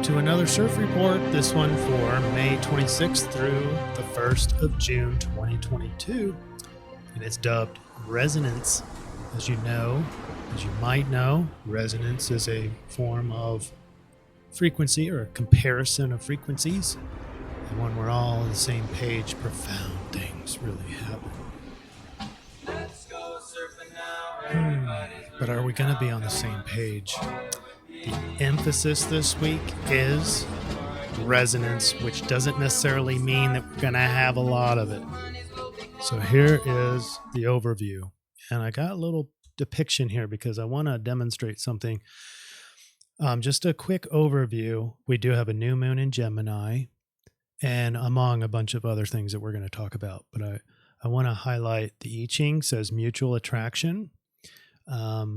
to another CIRF report, this one for May 26th through the 1st of June 2022. And it's dubbed Resonance. As you might know, resonance is a form of frequency or a comparison of frequencies. And when we're all on the same page, profound things really happen. Let's go surfing now. But are we going to be on the same page? The emphasis this week is resonance, which doesn't necessarily mean that we're going to have a lot of it. So here is the overview. And I got a little depiction here because I want to demonstrate something. Just a quick overview. We do have a new moon in Gemini, and among a bunch of other things that we're going to talk about. But I want to highlight the I-Ching says mutual attraction.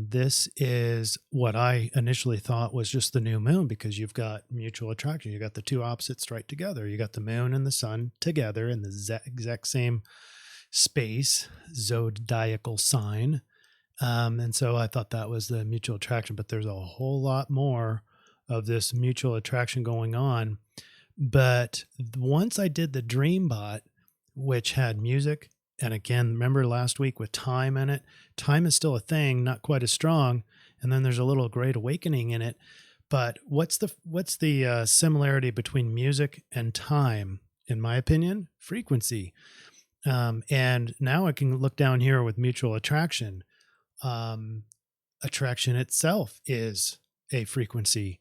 This is what I initially thought was just the new moon, because you've got mutual attraction. You got the two opposites right together. You got the moon and the sun together in the exact same space, zodiacal sign. And so I thought that was the mutual attraction, but there's a whole lot more of this mutual attraction going on. But once I did the dream bot, which had music, and again, remember last week with time in it, time is still a thing, not quite as strong. And then there's a little great awakening in it. But what's the similarity between music and time? In my opinion, frequency. And now I can look down here with mutual attraction. Attraction itself is a frequency.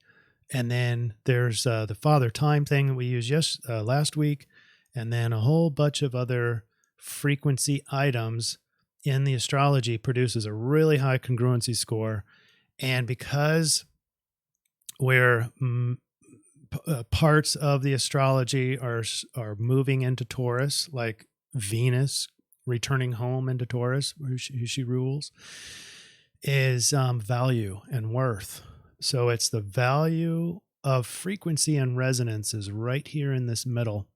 And then there's the father time thing that we used last week. And then a whole bunch of other frequency items in the astrology produces a really high congruency score. And because where parts of the astrology are moving into Taurus, like Venus returning home into Taurus, who she rules, is value and worth. So it's the value of frequency and resonance is right here in this middle.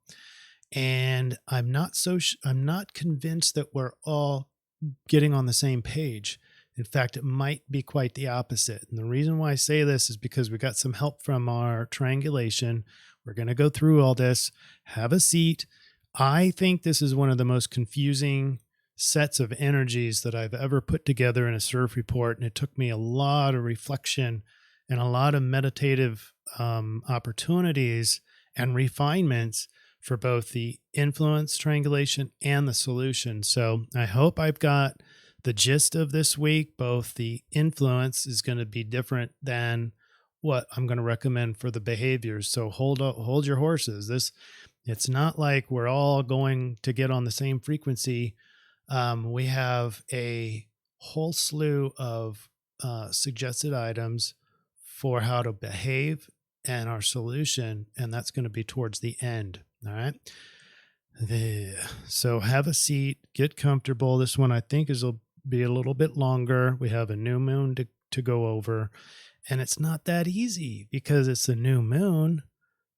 And I'm not convinced that we're all getting on the same page. In fact, it might be quite the opposite. And the reason why I say this is because we got some help from our triangulation. We're going to go through all this. Have a seat. I think this is one of the most confusing sets of energies that I've ever put together in a CIRF report. And it took me a lot of reflection and a lot of meditative opportunities and refinements for both the influence triangulation and the solution. So I hope I've got the gist of this week. Both the influence is going to be different than what I'm going to recommend for the behaviors. So hold your horses. It's not like we're all going to get on the same frequency. We have a whole slew of suggested items for how to behave and our solution, and that's going to be towards the end. All right. So have a seat, get comfortable. This one I think will be a little bit longer. We have a new moon to go over, and it's not that easy because it's a new moon,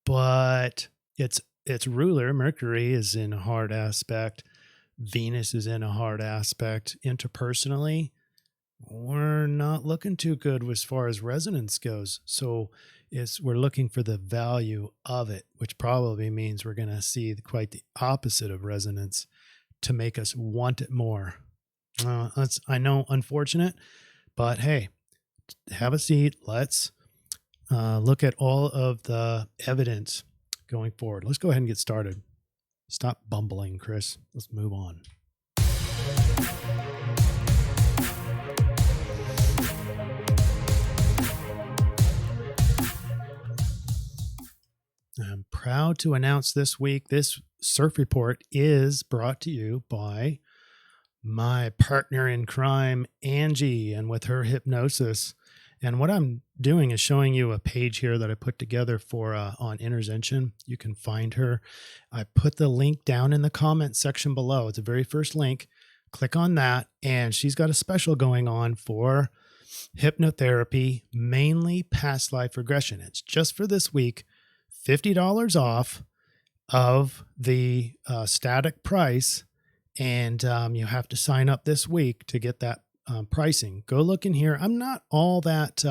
but its ruler, Mercury, is in a hard aspect. Venus is in a hard aspect. Interpersonally, we're not looking too good as far as resonance goes. So we're looking for the value of it, which probably means we're going to see quite the opposite of resonance to make us want it more. That's, I know, unfortunate, but hey, have a seat. Let's look at all of the evidence going forward. Let's go ahead and get started. Stop bumbling, Chris. Let's move on. I'm proud to announce this week, this CIRF report is brought to you by my partner in crime, Angie, and with her hypnosis. And what I'm doing is showing you a page here that I put together for on intervention. You can find her. I put the link down in the comment section below. It's the very first link. Click on that, and she's got a special going on for hypnotherapy, mainly past life regression. It's just for this week. $50 off of the static price, and you have to sign up this week to get that pricing, go look in here. I'm not all that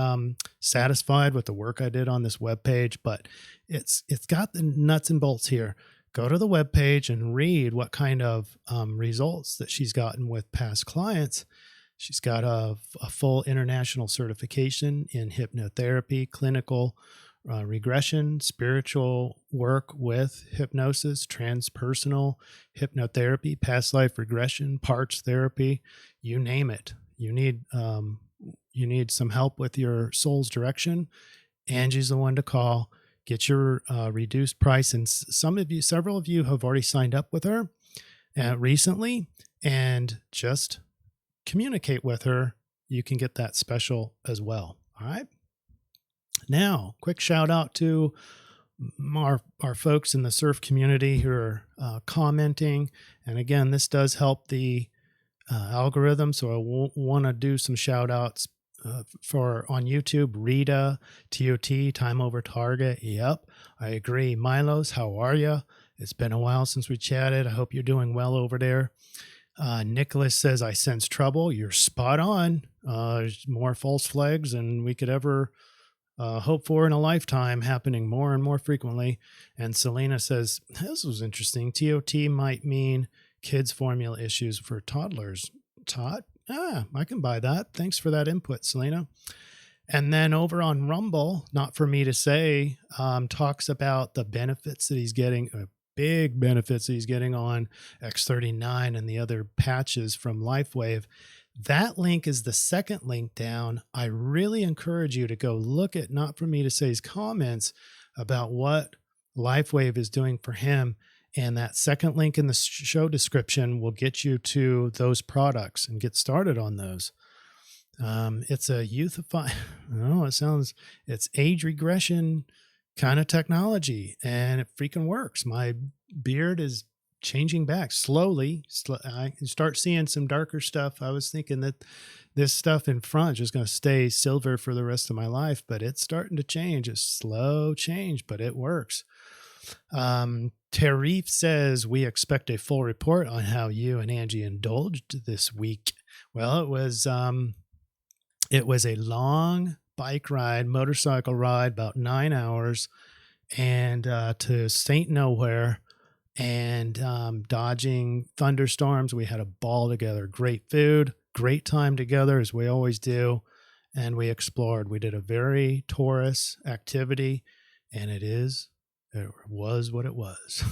satisfied with the work I did on this webpage, but it's got the nuts and bolts here. Go to the webpage and read what kind of results that she's gotten with past clients. She's got a full international certification in hypnotherapy, clinical regression, spiritual work with hypnosis, transpersonal hypnotherapy, past life regression, parts therapy, you name it. You need some help with your soul's direction. Angie's the one to call. Get your reduced price. And several of you have already signed up with her recently, and just communicate with her. You can get that special as well. All right. Now, quick shout out to our folks in the CIRF community who are commenting. And again, this does help the algorithm. So I want to do some shout outs for on YouTube. Rita, TOT, Time Over Target. Yep, I agree. Milos, how are you? It's been a while since we chatted. I hope you're doing well over there. Nicholas says, I sense trouble. You're spot on. There's more false flags than we could ever hope for in a lifetime, happening more and more frequently. And Selena says, this was interesting. TOT might mean kids formula issues for toddlers. Todd? I can buy that. Thanks for that input, Selena. And then over on Rumble, Not For Me To Say, talks about the benefits that he's getting, big benefits that he's getting on X39 and the other patches from LifeWave. That link is the second link down. I really encourage you to go look at Not For Me To Say's comments about what LifeWave is doing for him. And that second link in the show description will get you to those products and get started on those. It's a it's age regression kind of technology, and it freaking works. My beard is changing back slowly. I can start seeing some darker stuff. I was thinking that this stuff in front is just going to stay silver for the rest of my life, but it's starting to change. It's slow change, but it works. Tarif says, we expect a full report on how you and Angie indulged this week. Well, it was a long bike ride, motorcycle ride, about 9 hours, and to St. Nowhere, and dodging thunderstorms. We had a ball together. Great food, great time together, as we always do, and we explored. We did a very Taurus activity, and it was what it was.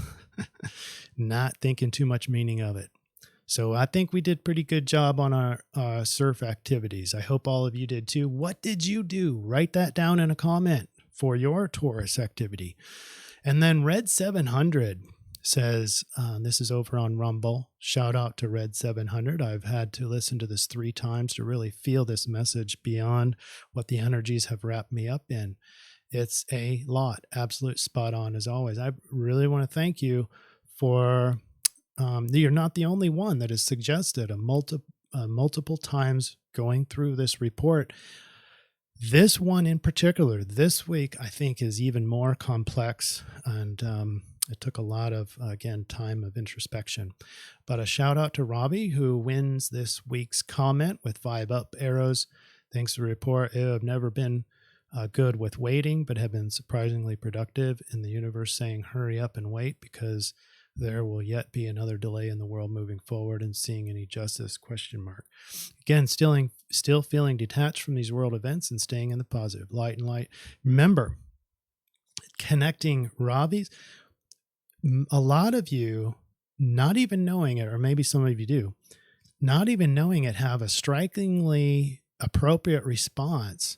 Not thinking too much meaning of it. So I think we did pretty good job on our surf activities. I hope all of you did too. What did you do? Write that down in a comment for your Taurus activity. And then Red 700 says, this is over on Rumble. Shout out to Red 700. I've had to listen to this 3 times to really feel this message beyond what the energies have wrapped me up in. It's a lot. Absolute spot on as always. I really want to thank you for, you're not the only one that has suggested multiple times going through this report. This one in particular, this week, I think is even more complex, and it took a lot of, again, time of introspection. But a shout out to Robbie, who wins this week's comment with 5 up arrows. Thanks for the report. I've never been good with waiting, but have been surprisingly productive in the universe saying hurry up and wait, because there will yet be another delay in the world moving forward and seeing any justice ? Again, still feeling detached from these world events and staying in the positive. Light and light. Remember, connecting Robbie's, a lot of you not even knowing it, or maybe some of you do, not even knowing it, have a strikingly appropriate response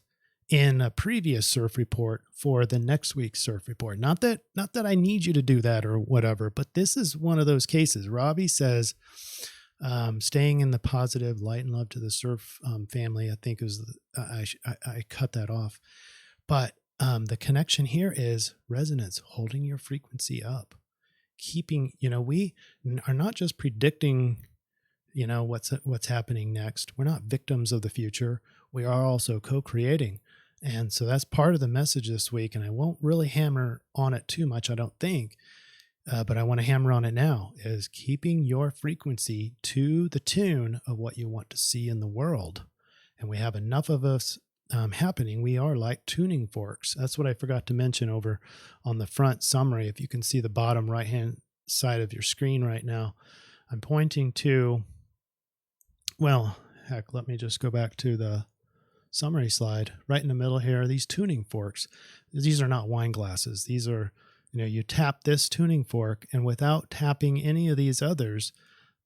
in a previous surf report for the next week's surf report. Not that I need you to do that or whatever, but this is one of those cases. Robbie says, staying in the positive, light and love to the surf family. I think I cut that off, but the connection here is resonance, holding your frequency up, keeping, we are not just predicting, what's happening next. We're not victims of the future. We are also co-creating. And so that's part of the message this week, and I won't really hammer on it too much, I don't think, but I want to hammer on it now, is keeping your frequency to the tune of what you want to see in the world. And we have enough of us happening. We are like tuning forks. That's what I forgot to mention over on the front summary. If you can see the bottom right-hand side of your screen right now, I'm pointing to, well, heck, let me just go back to the summary slide. Right in the middle here, these tuning forks. These are not wine glasses. These are, you tap this tuning fork, and without tapping any of these others,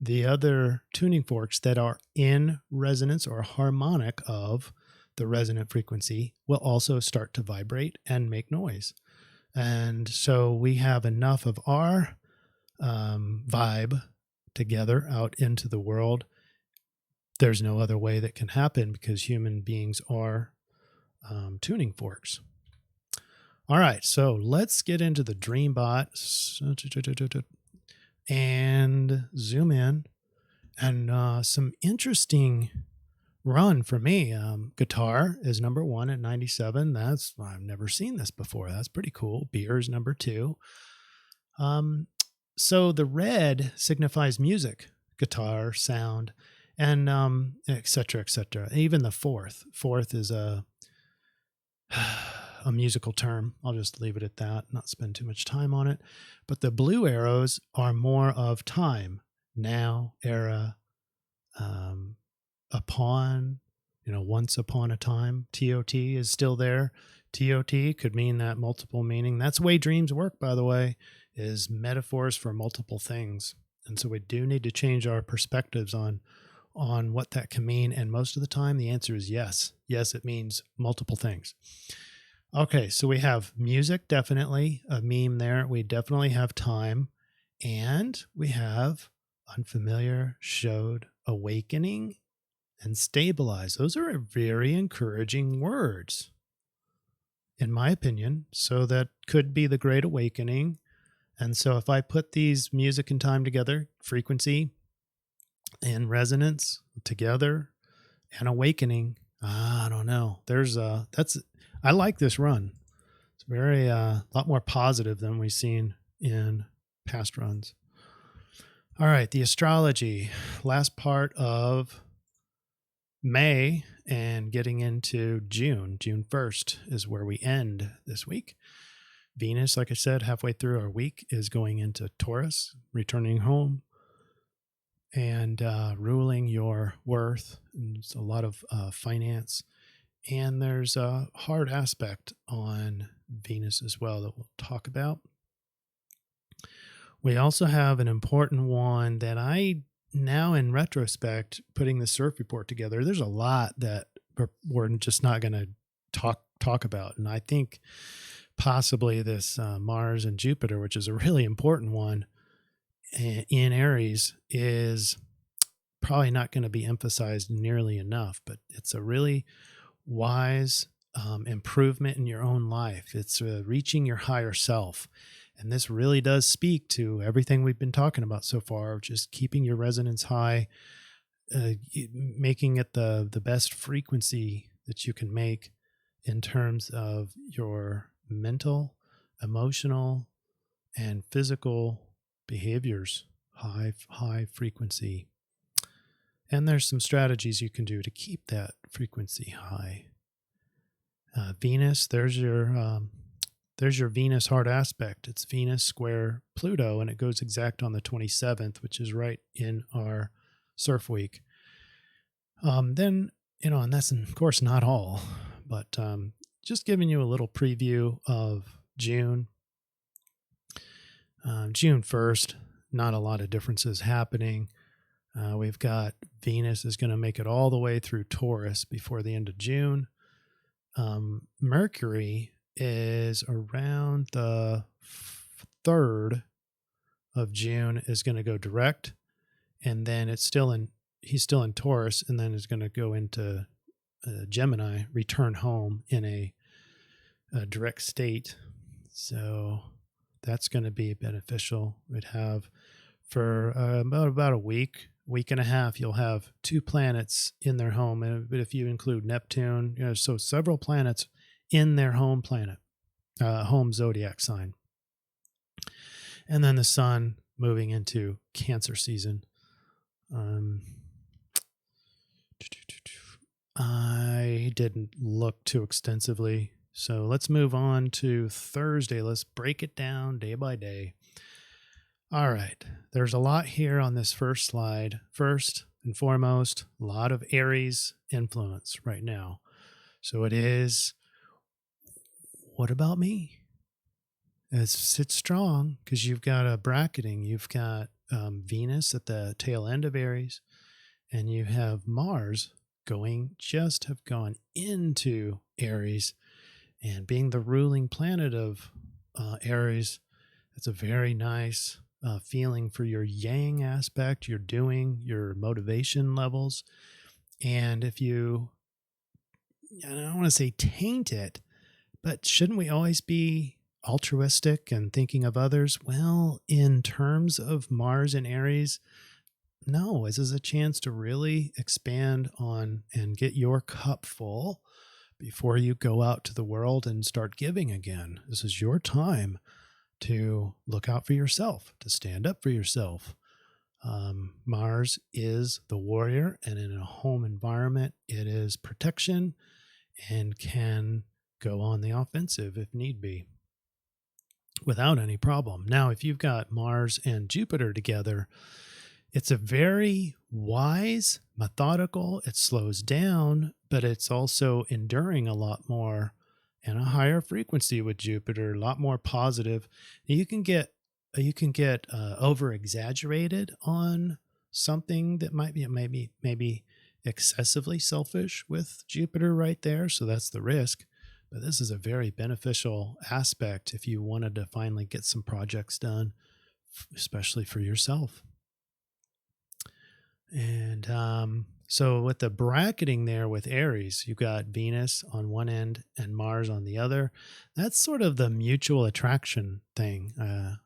the other tuning forks that are in resonance or harmonic of the resonant frequency will also start to vibrate and make noise. And so we have enough of our vibe together out into the world. There's no other way that can happen because human beings are tuning forks. All right, so let's get into the DreamBot and zoom in. And some interesting run for me. Guitar is number 1 at 97. I've never seen this before. That's pretty cool. Beer is number 2. So the red signifies music, guitar, sound, and et cetera, et cetera. Even the fourth is a musical term. I'll just leave it at that, not spend too much time on it. But the blue arrows are more of time, now, era, upon, once upon a time. TOT is still there. TOT could mean that multiple meaning. That's the way dreams work, by the way, is metaphors for multiple things. And so we do need to change our perspectives on what that can mean. And most of the time, the answer is yes. Yes, it means multiple things. Okay, so we have music, definitely a meme there. We definitely have time. And we have unfamiliar, showed, awakening, and stabilize. Those are very encouraging words, in my opinion. So that could be the Great Awakening. And so if I put these music and time together, frequency and resonance together and awakening, I don't know. I like this run. It's very, a lot more positive than we've seen in past runs. All right. The astrology, last part of May and getting into June 1st is where we end this week. Venus, like I said, halfway through our week is going into Taurus, returning home and ruling your worth. And it's a lot of finance. And there's a hard aspect on Venus as well that we'll talk about. We also have an important one that I now, in retrospect, putting the CIRF report together, there's a lot that we're just not going to talk about. And I think possibly this Mars and Jupiter, which is a really important one in Aries, is probably not going to be emphasized nearly enough, but it's a really wise improvement in your own life. It's reaching your higher self. And this really does speak to everything we've been talking about so far, just keeping your resonance high, making it the best frequency that you can make in terms of your mental, emotional, and physical behaviors, high frequency. And there's some strategies you can do to keep that frequency high. Venus, there's your Venus hard aspect. It's Venus square Pluto, and it goes exact on the 27th, which is right in our CIRF week. Then, and that's of course not all, but just giving you a little preview of June. June 1st, not a lot of differences happening. We've got Venus is going to make it all the way through Taurus before the end of June. Mercury is around the 3rd of June is going to go direct, and then he's still in Taurus, and then is going to go into Gemini, return home in a direct state. So that's going to be beneficial. We'd have for about a week and a half, you'll have 2 planets in their home. But if you include Neptune, so several planets in their home planet, home zodiac sign. And then the sun moving into Cancer season. I didn't look too extensively. So let's move on to Thursday. Let's break it down day by day. All right. There's a lot here on this first slide. First and foremost, a lot of Aries influence right now. So it is, what about me? It's strong because you've got a bracketing. You've got Venus at the tail end of Aries, and you have Mars have gone into Aries, and being the ruling planet of Aries, it's a very nice feeling for your yang aspect, your doing, your motivation levels. And if you, I don't want to say taint it, but shouldn't we always be altruistic and thinking of others? Well, in terms of Mars and Aries, no, this is a chance to really expand on and get your cup full before you go out to the world and start giving again. This is your time to look out for yourself, to stand up for yourself. Mars is the warrior, and in a home environment, it is protection and can go on the offensive if need be without any problem. Now, if you've got Mars and Jupiter together, it's a very wise, methodical, it slows down, but it's also enduring a lot more and a higher frequency with Jupiter, a lot more positive. You can get over exaggerated on something that might be maybe excessively selfish with Jupiter right there. So that's the risk. But this is a very beneficial aspect if you wanted to finally get some projects done, especially for yourself. And so with the bracketing there with Aries, you've got Venus on one end and Mars on the other. That's sort of the mutual attraction thing,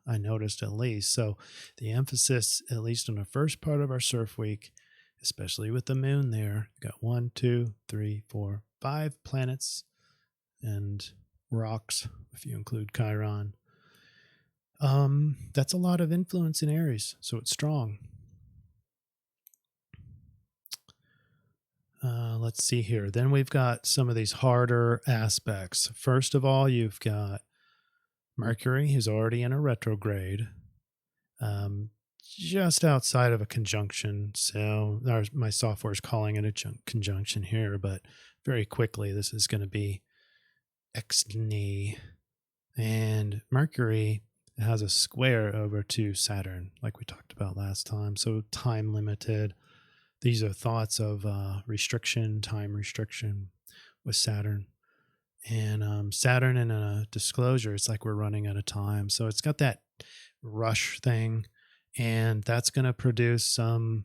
I noticed at least. So the emphasis, at least on the first part of our CIRF week, especially with the moon there, you've got 1, 2, 3, 4, 5 planets and rocks, if you include Chiron. That's a lot of influence in Aries, so it's strong. Let's see here. Then we've got some of these harder aspects. First of all, you've got Mercury, who's already in a retrograde, just outside of a conjunction. So my software is calling it a conjunction here, but very quickly this is going to be externally. And Mercury has a square over to Saturn, like we talked about last time. So time limited. These are thoughts of restriction, time restriction with Saturn. And Saturn in a disclosure, it's like we're running out of time. So it's got that rush thing, and that's going to produce some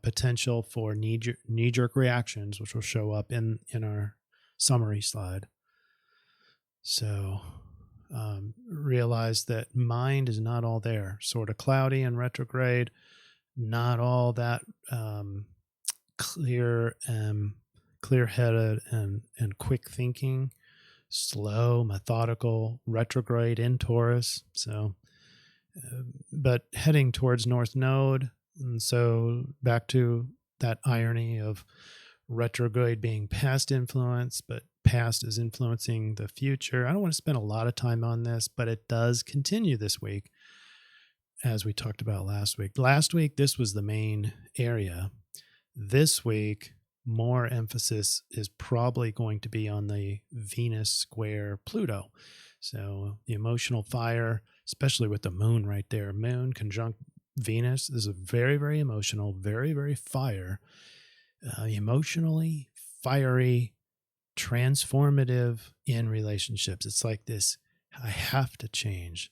potential for knee-jerk reactions, which will show up in our summary slide. So realize that mind is not all there. Sort of cloudy and retrograde, not all that clear-headed and quick thinking, slow, methodical, retrograde in Taurus. So, but heading towards North Node. And so back to that irony of retrograde being past influence, but past is influencing the future. I don't want to spend a lot of time on this, but it does continue this week, as we talked about last week. Last week, this was the main area. This week, more emphasis is probably going to be on the Venus square Pluto. So the emotional fire, especially with the moon right there, moon conjunct Venus, this is very, very emotional, very, very fire, emotionally fiery, transformative in relationships. It's like this, I have to change.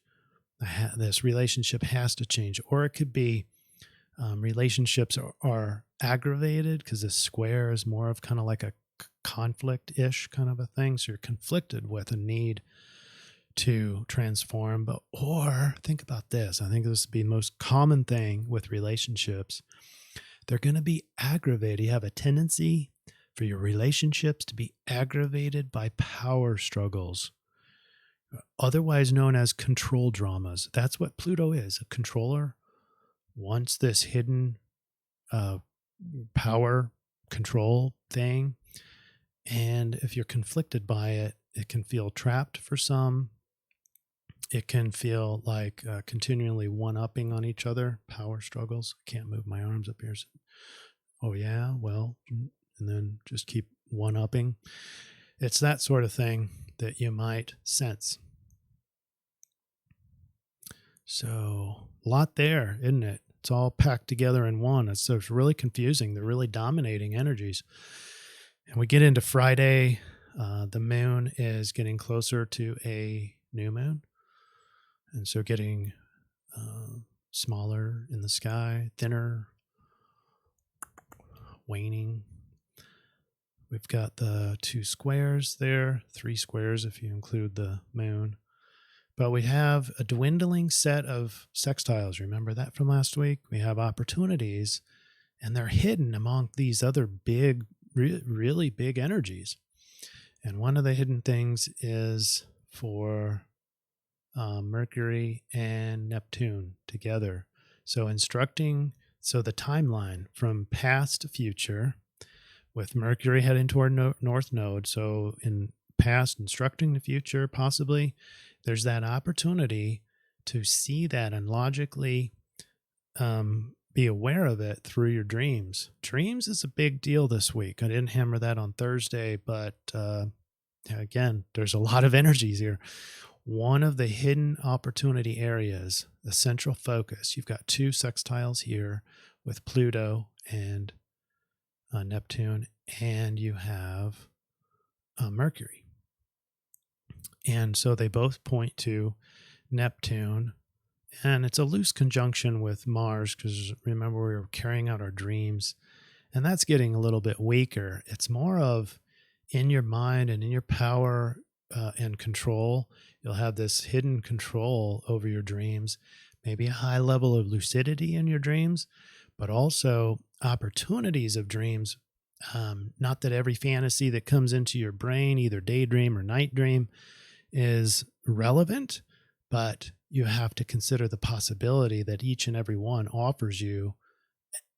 This relationship has to change. Or it could be relationships are aggravated because the square is more of kind of like a conflict-ish kind of a thing. So you're conflicted with a need to transform. Or think about this. I think this would be the most common thing with relationships. They're going to be aggravated. You have a tendency for your relationships to be aggravated by power struggles. otherwise known as control dramas. That's what Pluto is. A controller wants this hidden power control thing. And if you're conflicted by it, it can feel trapped for some. It can feel like continually one-upping on each other, power struggles. I can't move my arms up here. So, oh, yeah, well, and then just keep one-upping. It's that sort of thing that you might sense. So a lot there, isn't it? It's all packed together in one. So it's really confusing. They're really dominating energies. And we get into Friday. The moon is getting closer to a new moon. And so getting smaller in the sky, thinner, waning. We've got the 2 squares there, 3 squares if you include the moon. But we have a dwindling set of sextiles. Remember that from last week? We have opportunities, and they're hidden among these other big, really big energies. And one of the hidden things is for Mercury and Neptune together. So the timeline from past to future, with Mercury heading toward North Node. So in past, instructing the future, possibly, there's that opportunity to see that and logically be aware of it through your dreams. Dreams is a big deal this week. I didn't hammer that on Thursday, but again, there's a lot of energies here. One of the hidden opportunity areas, the central focus, you've got 2 sextiles here with Pluto and Neptune, and you have Mercury. And so they both point to Neptune, and it's a loose conjunction with Mars, because remember, we were carrying out our dreams, and that's getting a little bit weaker. It's more of in your mind and in your power and control. You'll have this hidden control over your dreams, maybe a high level of lucidity in your dreams, but also opportunities of dreams. Not that every fantasy that comes into your brain, either daydream or night dream, is relevant, but you have to consider the possibility that each and every one offers you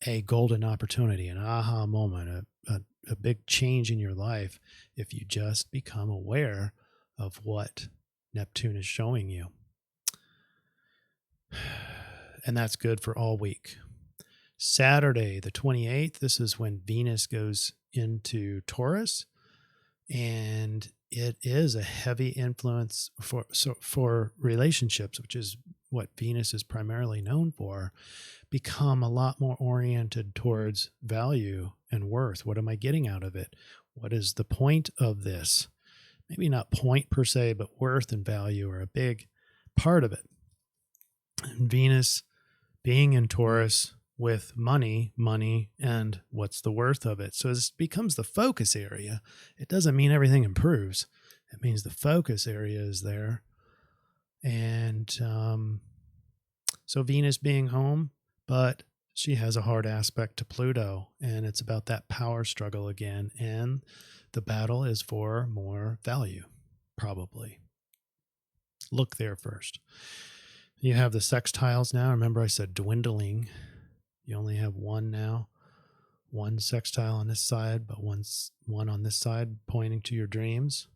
a golden opportunity, an aha moment, a big change in your life if you just become aware of what Neptune is showing you. And that's good for all week. Saturday, the 28th, this is when Venus goes into Taurus, and it is a heavy influence for relationships, which is what Venus is primarily known for, become a lot more oriented towards value and worth. What am I getting out of it? What is the point of this? Maybe not point per se, but worth and value are a big part of it. And Venus being in Taurus with money, and what's the worth of it? So this becomes the focus area. It doesn't mean everything improves. It means the focus area is there. And so Venus being home, but she has a hard aspect to Pluto, and it's about that power struggle again. And the battle is for more value, probably. Look there first. You have the sextiles now. Remember I said dwindling. You only have one now. One sextile on this side, but one on this side pointing to your dreams.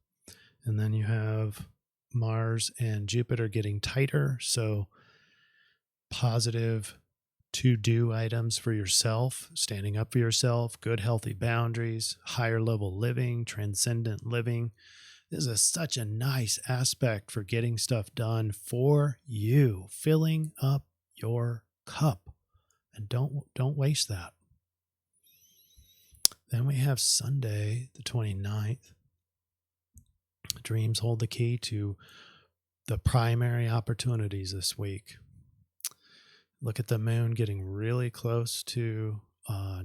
And then you have Mars and Jupiter getting tighter. So positive to-do items for yourself, standing up for yourself, good healthy boundaries, higher level living, transcendent living. This is such a nice aspect for getting stuff done for you, filling up your cup. And don't waste that. Then we have Sunday, the 29th. Dreams hold the key to the primary opportunities this week. Look at the moon getting really close to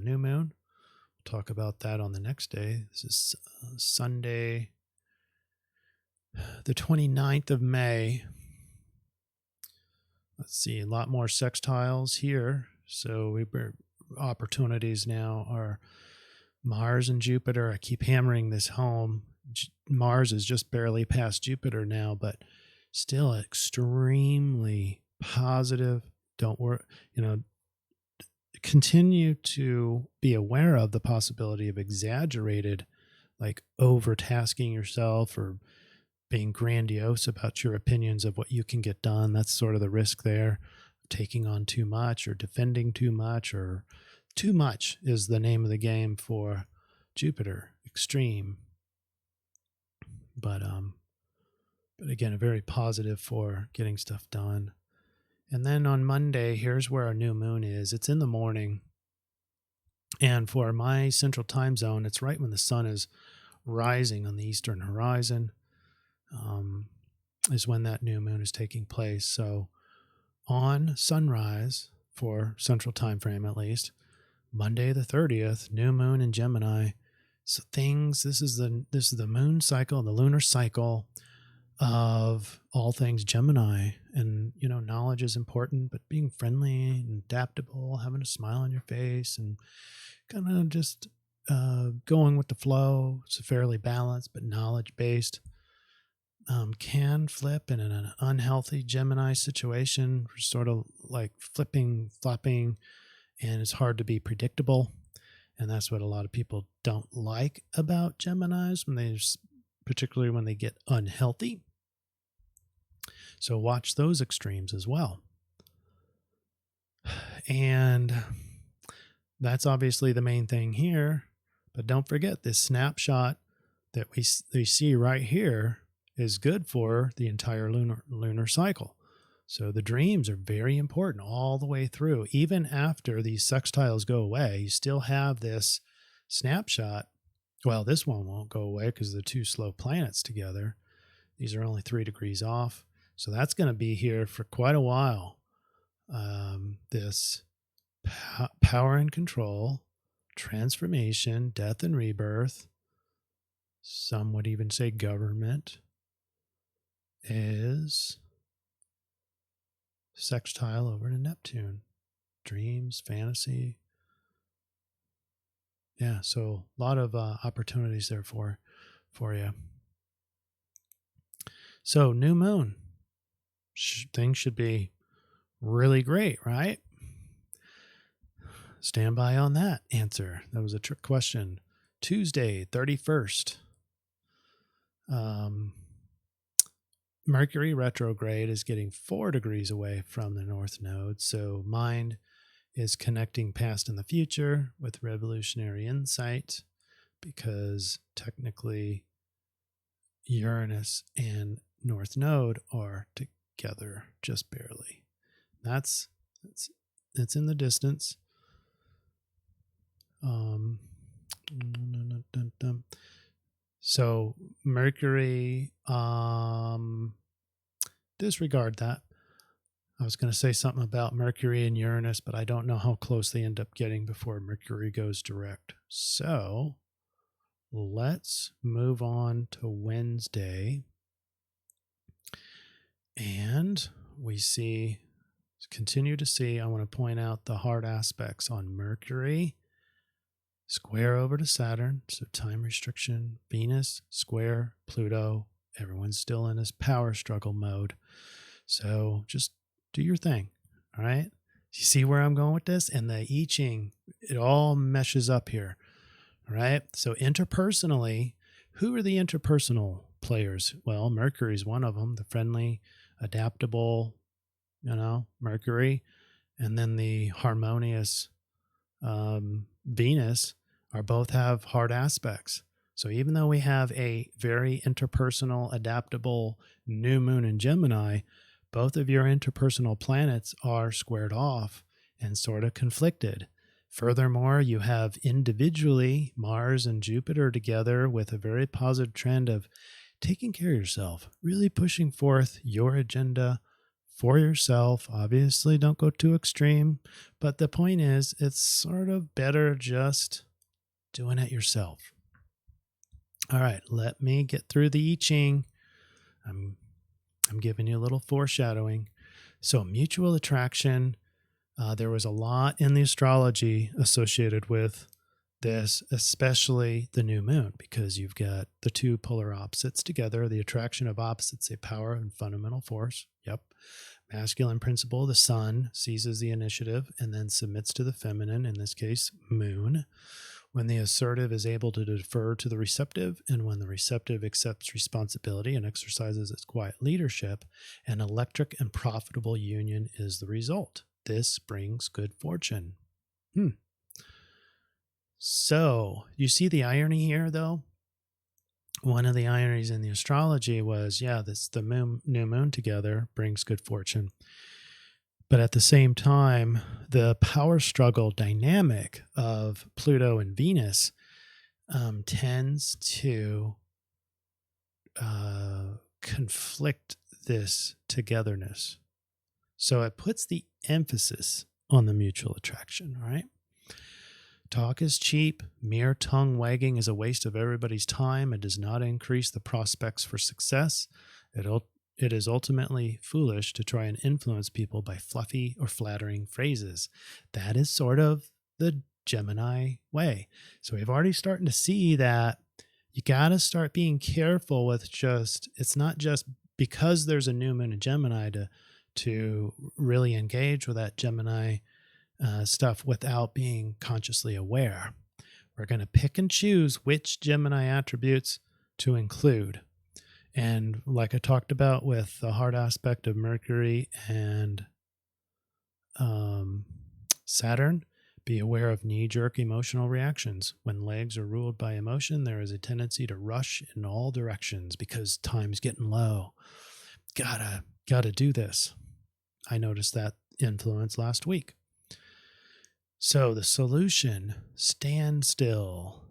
new moon. We'll talk about that on the next day. This is Sunday, the 29th of May. Let's see, a lot more sextiles here. So opportunities now are Mars and Jupiter. I keep hammering this home. Mars is just barely past Jupiter now, but still extremely positive. Don't worry, continue to be aware of the possibility of exaggerated, like overtasking yourself or being grandiose about your opinions of what you can get done. That's sort of the risk there. Taking on too much or defending too much, or too much is the name of the game for Jupiter, extreme. But again, a very positive for getting stuff done. And then on Monday, here's where our new moon is. It's in the morning. And for my central time zone, it's right when the sun is rising on the eastern horizon, is when that new moon is taking place. So on sunrise, for central time frame at least, Monday the 30th, new moon in Gemini. So this is the moon cycle, the lunar cycle of all things Gemini. And knowledge is important, but being friendly and adaptable, having a smile on your face, and kind of just going with the flow. It's fairly balanced but knowledge based. Can flip in an unhealthy Gemini situation, sort of like flipping, flopping, and it's hard to be predictable. And that's what a lot of people don't like about Geminis, particularly when they get unhealthy. So watch those extremes as well. And that's obviously the main thing here. But don't forget, this snapshot that we see right here is good for the entire lunar cycle. So the dreams are very important all the way through. Even after these sextiles go away, you still have this snapshot. Well, this one won't go away because the two slow planets together. These are only 3 degrees off. So that's going to be here for quite a while. This power and control, transformation, death and rebirth, some would even say government, is sextile over to Neptune. Dreams, fantasy. Yeah, so a lot of opportunities there for you. So new moon. Things should be really great, right? Stand by on that answer. That was a trick question. Tuesday, 31st. Mercury retrograde is getting 4 degrees away from the North Node. So mind is connecting past and the future with revolutionary insight, because technically Uranus and North Node are together just barely. That's in the distance. So Mercury, disregard that. I was going to say something about Mercury and Uranus, but I don't know how close they end up getting before Mercury goes direct. So let's move on to Wednesday. And we continue to see, I want to point out the hard aspects on Mercury, square over to Saturn, so time restriction, Venus, square, Pluto. Everyone's still in this power struggle mode. So just do your thing, all right? You see where I'm going with this? And the I-Ching, it all meshes up here, all right? So interpersonally, who are the interpersonal players? Well, Mercury's one of them, the friendly, adaptable, Mercury. And then the harmonious Venus both have hard aspects. So even though we have a very interpersonal, adaptable new moon in Gemini, both of your interpersonal planets are squared off and sort of conflicted. Furthermore, you have individually Mars and Jupiter together with a very positive trend of taking care of yourself, really pushing forth your agenda for yourself. Obviously, don't go too extreme, but the point is, it's sort of better just doing it yourself. All right, let me get through the I-Ching. I'm giving you a little foreshadowing. So mutual attraction, there was a lot in the astrology associated with this, especially the new moon, because you've got the two polar opposites together. The attraction of opposites, a power and fundamental force. Yep. Masculine principle, the sun seizes the initiative and then submits to the feminine, in this case, moon. When the assertive is able to defer to the receptive, and when the receptive accepts responsibility and exercises its quiet leadership, an electric and profitable union is the result. This brings good fortune. So, you see the irony here, though? One of the ironies in the astrology was, the new moon together brings good fortune. But at the same time, the power struggle dynamic of Pluto and Venus tends to conflict this togetherness. So it puts the emphasis on the mutual attraction, right? Talk is cheap. Mere tongue wagging is a waste of everybody's time and does not increase the prospects for success. It is ultimately foolish to try and influence people by fluffy or flattering phrases. That is sort of the Gemini way. So we've already starting to see that you got to start being careful with it's not just because there's a new moon in Gemini to really engage with that Gemini stuff without being consciously aware. We're going to pick and choose which Gemini attributes to include. And like I talked about with the hard aspect of Mercury and Saturn, be aware of knee-jerk emotional reactions. When legs are ruled by emotion, there is a tendency to rush in all directions because time's getting low. Gotta do this. I noticed that influence last week. So the solution, stand still.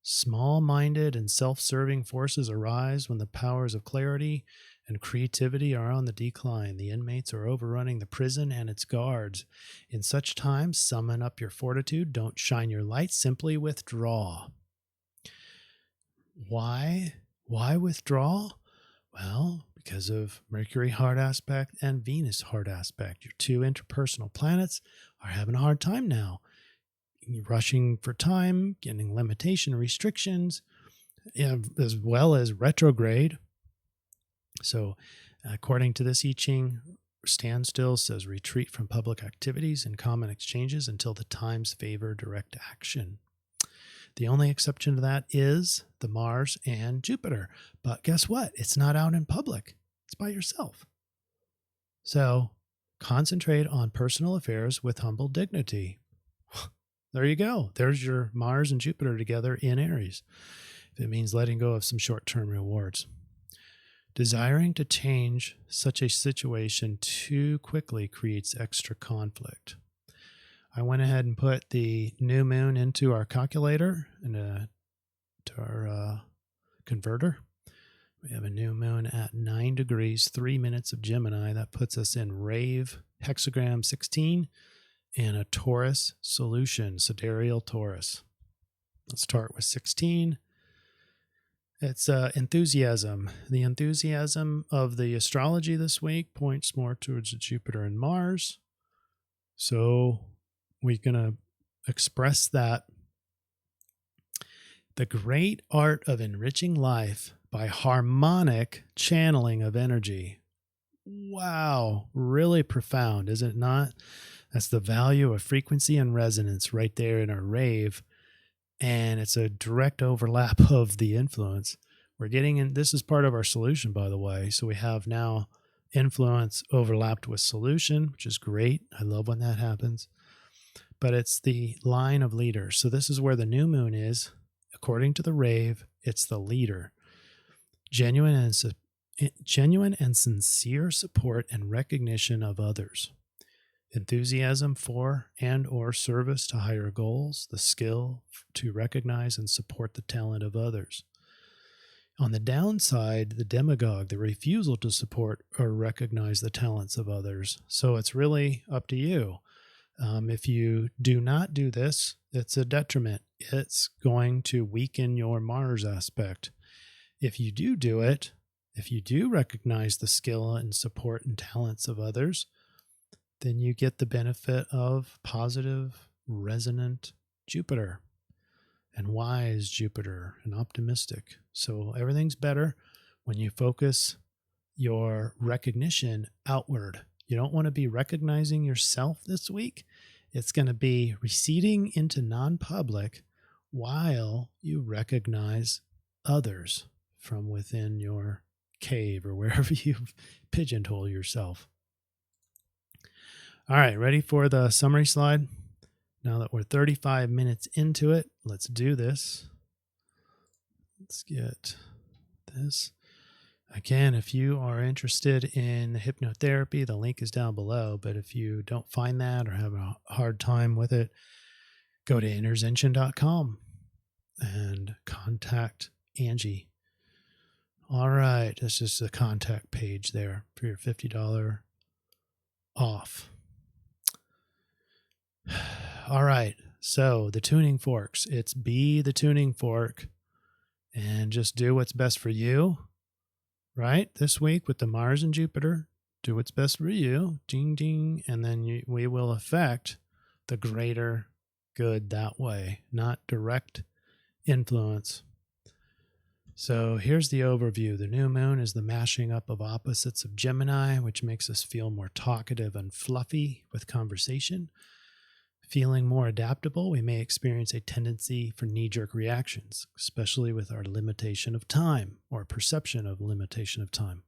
Small-minded and self-serving forces arise when the powers of clarity and creativity are on the decline. The inmates are overrunning the prison and its guards. In such times, summon up your fortitude. Don't shine your light. Simply withdraw. Why? Why withdraw? Well, because of Mercury hard aspect and Venus hard aspect. Your two interpersonal planets are having a hard time now. Rushing for time, getting limitation restrictions, as well as retrograde. So, according to this I-Ching, standstill says retreat from public activities and common exchanges until the times favor direct action. The only exception to that is the Mars and Jupiter. But guess what? It's not out in public. It's by yourself. So, concentrate on personal affairs with humble dignity. There you go. There's your Mars and Jupiter together in Aries. If it means letting go of some short-term rewards. Desiring to change such a situation too quickly creates extra conflict. I went ahead and put the new moon into our calculator and to our converter. We have a new moon at 9 degrees, 3 minutes of Gemini. That puts us in Rave hexagram 16. And a Taurus solution, Sidereal Taurus. Let's start with 16. It's enthusiasm. The enthusiasm of the astrology this week points more towards Jupiter and Mars. So we're going to express that. The great art of enriching life by harmonic channeling of energy. Wow, really profound, is it not? That's the value of frequency and resonance right there in our rave. And it's a direct overlap of the influence. We're getting in, this is part of our solution, by the way. So we have now influence overlapped with solution, which is great. I love when that happens. But it's the line of leaders. So this is where the new moon is. According to the rave, it's the leader. Genuine and sincere support and recognition of others. Enthusiasm for and or service to higher goals, the skill to recognize and support the talent of others. On the downside, the demagogue, the refusal to support or recognize the talents of others. So it's really up to you. If you do not do this, it's a detriment. It's going to weaken your Mars aspect. If you do it, if you do recognize the skill and support and talents of others, then you get the benefit of positive, resonant Jupiter. and wise Jupiter and optimistic. So everything's better when you focus your recognition outward. You don't want to be recognizing yourself this week. It's going to be receding into non-public while you recognize others from within your cave or wherever you pigeonhole yourself. All right, ready for the summary slide? Now that we're 35 minutes into it, let's do this. Let's get this. Again, if you are interested in hypnotherapy, the link is down below. But if you don't find that or have a hard time with it, go to intervention.com and contact Angie. All right, that's just the contact page there for your $50 off. All right, so the tuning forks. It's be the tuning fork and just do what's best for you. Right? This week with the Mars and Jupiter, do what's best for you. Ding, ding. And then we will affect the greater good that way, not direct influence. So here's the overview. The new moon is the mashing up of opposites of Gemini, which makes us feel more talkative and fluffy with conversation. Feeling more adaptable, we may experience a tendency for knee-jerk reactions, especially with our limitation of time or perception of limitation of time.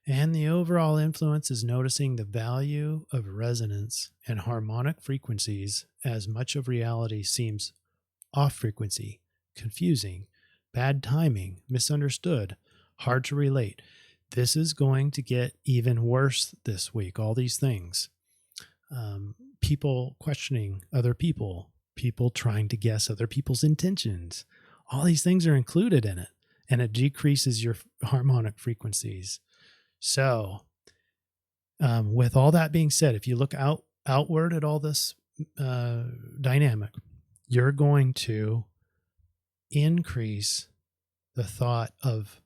And the overall influence is noticing the value of resonance and harmonic frequencies, as much of reality seems off frequency, confusing, bad timing, misunderstood, hard to relate. This is going to get even worse this week, all these things. People questioning other people, people trying to guess other people's intentions. All these things are included in it, and it decreases your harmonic frequencies. So with all that being said, if you look outward at all this dynamic, you're going to increase the thought of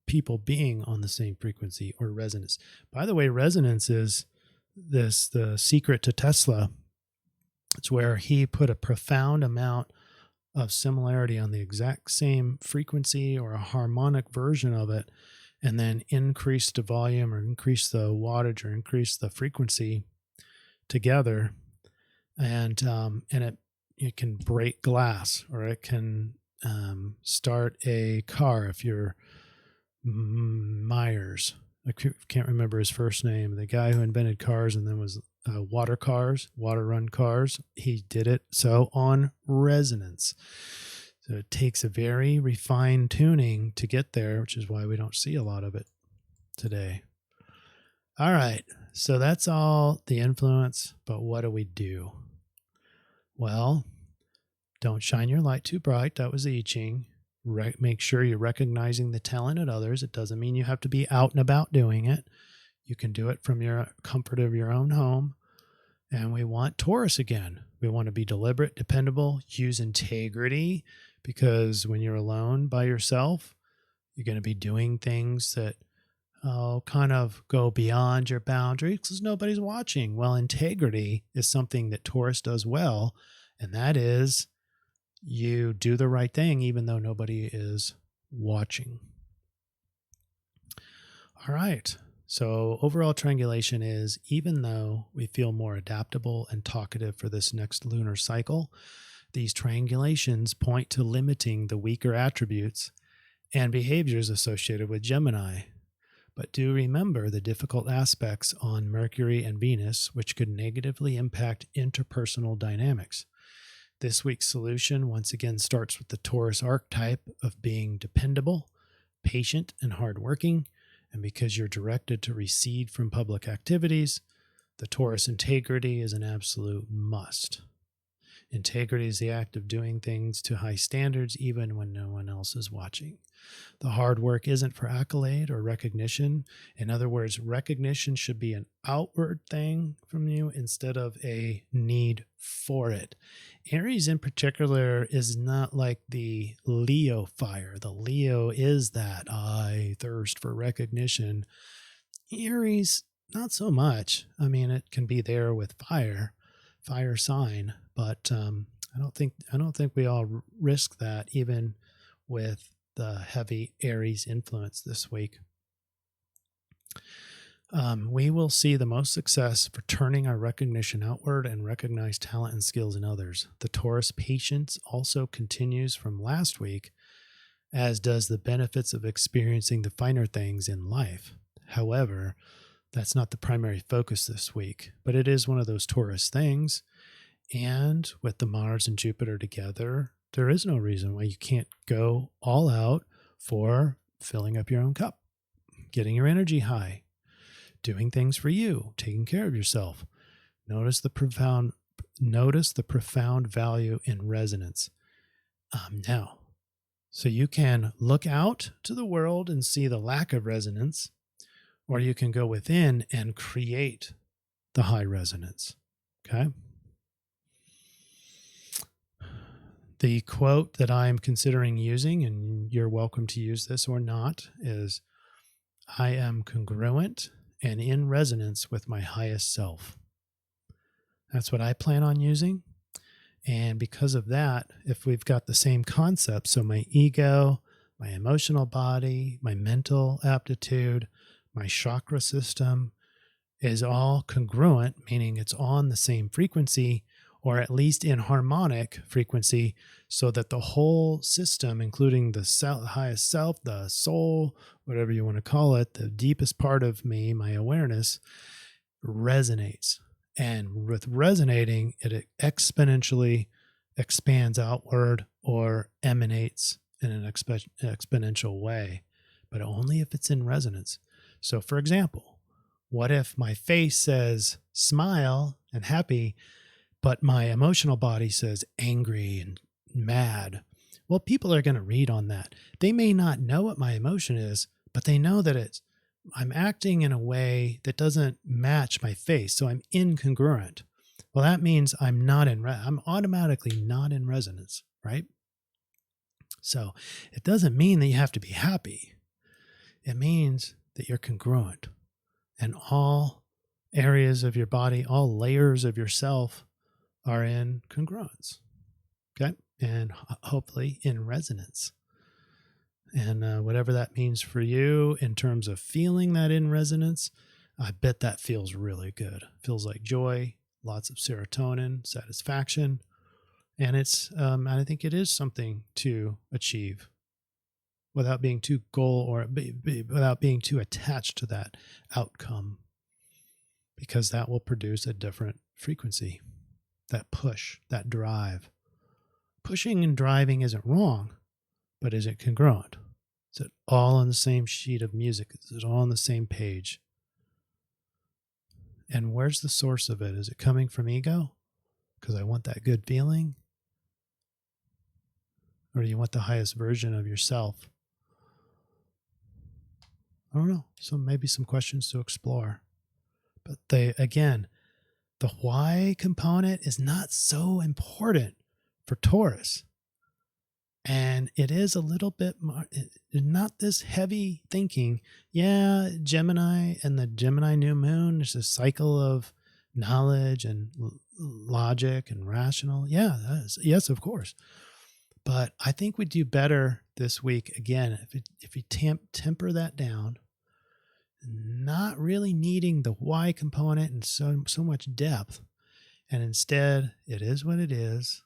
people being on the same frequency or resonance. By the way, resonance is the secret to Tesla. It's where he put a profound amount of similarity on the exact same frequency or a harmonic version of it, and then increase the volume or increase the wattage or increase the frequency together. And it can break glass, or it can start a car. If you're Myers, I can't remember his first name, the guy who invented cars and then was water run cars. He did it so on resonance. So it takes a very refined tuning to get there, which is why we don't see a lot of it today. All right, so that's all the influence, but what do we do? Well, don't shine your light too bright. That was the I-Ching. Make sure you're recognizing the talent in others. It doesn't mean you have to be out and about doing it. You can do it from your comfort of your own home. And we want Taurus again. We want to be deliberate, dependable, use integrity, because when you're alone by yourself, you're going to be doing things that kind of go beyond your boundaries because nobody's watching. Well, integrity is something that Taurus does well, and that is you do the right thing even though nobody is watching. All right. So overall triangulation is, even though we feel more adaptable and talkative for this next lunar cycle, these triangulations point to limiting the weaker attributes and behaviors associated with Gemini. But do remember the difficult aspects on Mercury and Venus, which could negatively impact interpersonal dynamics. This week's solution once again starts with the Taurus archetype of being dependable, patient, and hardworking. And because you're directed to recede from public activities, the Taurus integrity is an absolute must. Integrity is the act of doing things to high standards even when no one else is watching. The hard work isn't for accolade or recognition. In other words, recognition should be an outward thing from you instead of a need for it. Aries in particular is not like the Leo fire. The Leo is that I thirst for recognition. Aries, not so much. I mean, it can be there with fire sign, but I don't think we all risk that, even with the heavy Aries influence this week. We will see the most success for turning our recognition outward and recognize talent and skills in others. The Taurus patience also continues from last week, as does the benefits of experiencing the finer things in life. However, that's not the primary focus this week, but it is one of those Taurus things. And with the Mars and Jupiter together, there is no reason why you can't go all out for filling up your own cup, getting your energy high, doing things for you, taking care of yourself. Notice the profound value in resonance. Now, so you can look out to the world and see the lack of resonance, or you can go within and create the high resonance. Okay. The quote that I'm considering using, and you're welcome to use this or not, is, "I am congruent and in resonance with my highest self." That's what I plan on using. And because of that, if we've got the same concept, so my ego, my emotional body, my mental aptitude, my chakra system is all congruent, meaning it's on the same frequency, or at least in harmonic frequency, so that the whole system, including the highest self, the soul, whatever you want to call it, the deepest part of me, my awareness, resonates. And with resonating, it exponentially expands outward or emanates in an exponential way, but only if it's in resonance. So, for example, what if my face says smile and happy, but my emotional body says angry and mad? Well, people are going to read on that. They may not know what my emotion is, but they know that I'm acting in a way that doesn't match my face, so I'm incongruent. Well, that means I'm automatically not in resonance, right? So it doesn't mean that you have to be happy. It means that you're congruent, and all areas of your body, all layers of yourself are in congruence, okay? And hopefully in resonance. And whatever that means for you in terms of feeling that in resonance, I bet that feels really good. Feels like joy, lots of serotonin, satisfaction. And I think it is something to achieve without being too without being too attached to that outcome, because that will produce a different frequency. That push, that drive. Pushing and driving isn't wrong, but is it congruent? Is it all on the same sheet of music? Is it all on the same page? And where's the source of it? Is it coming from ego? Because I want that good feeling? Or do you want the highest version of yourself? I don't know. So maybe some questions to explore. But the why component is not so important for Taurus. And it is a little bit more, not this heavy thinking. Yeah, Gemini and the Gemini new moon, there's a cycle of knowledge and logic and rational. Yeah, yes, of course. But I think we do better this week, again, if you temper that down, not really needing the why component and so much depth. And instead, it is what it is.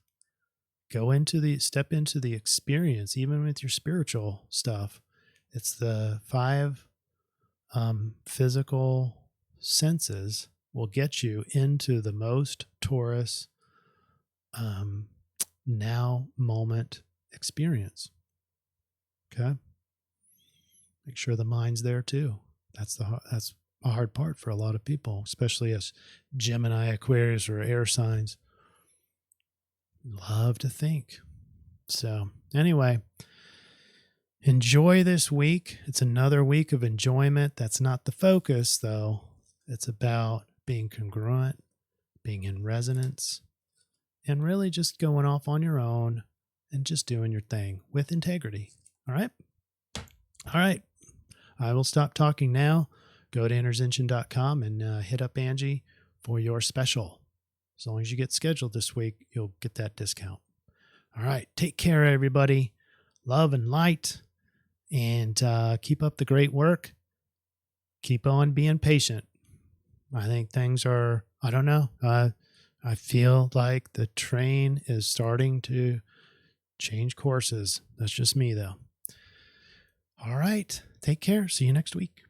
Step into the experience, even with your spiritual stuff. It's the 5 physical senses will get you into the most Taurus now moment experience. Okay. Make sure the mind's there too. That's a hard part for a lot of people, especially as Gemini, Aquarius, or air signs. Love to think. So anyway, enjoy this week. It's another week of enjoyment. That's not the focus, though. It's about being congruent, being in resonance, and really just going off on your own and just doing your thing with integrity. All right? All right. I will stop talking now. Go to interzension.com and hit up Angie for your special. As long as you get scheduled this week, you'll get that discount. All right. Take care, everybody. Love and light. And keep up the great work. Keep on being patient. I think things are, I don't know. I feel like the train is starting to change courses. That's just me, though. All right. Take care. See you next week.